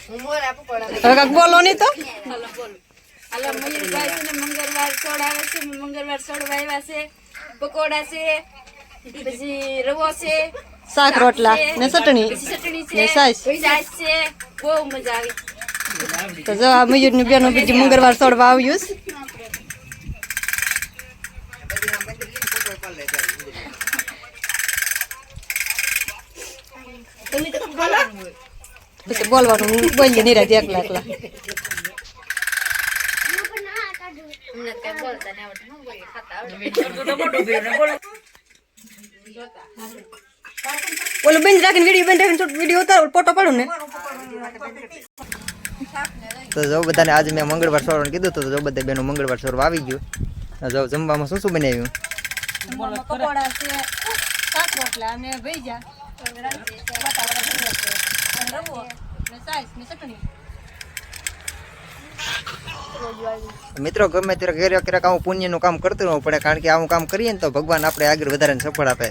હવે કાંઈક બોલો નહીં તો હાલો મયુરભાઈ છે ને મંગળવાર સોડાવે છે, મંગળવાર સોડવા આવ્યા છે, પકોડા છે, પછી રવો છે, શાક રોટલા ને ચટણી પછી ચટણી ને છે, સાસ. સાસ છે, બહુ મજા આવી. તો જો આ મયુરની બેનો બીજું મંગળવાર સોડવા આવ્યું છે. પછી બોલવાનું બોલીએ નિરાજ એકલા એકલા. અમને કઈ બોલતા નહીં આવડતું, હું બોલીએ, ખાતા આવડે. ઓલું બંધ રાખીને વિડીયો ઉતારો ફોટો પાડું ને. તો જો બધાને આજે મેં મંગળવાર સોરવાનું કીધું તો જો બધા બેનો મંગળવાર સોરવા આવી ગયું. જો જમવામાં શું શું બનાવ્યું? પકોડા છે, શાક રોટલા અને ભજીયા, મિત્રો ગમે ત્યારે ઘરે ક્યારેક આવું પુણ્યનું કામ કરતું રહેવું પડે, કારણ કે આવું કામ કરીએ ને તો ભગવાન આપણે આગળ વધારે સફળ આપે.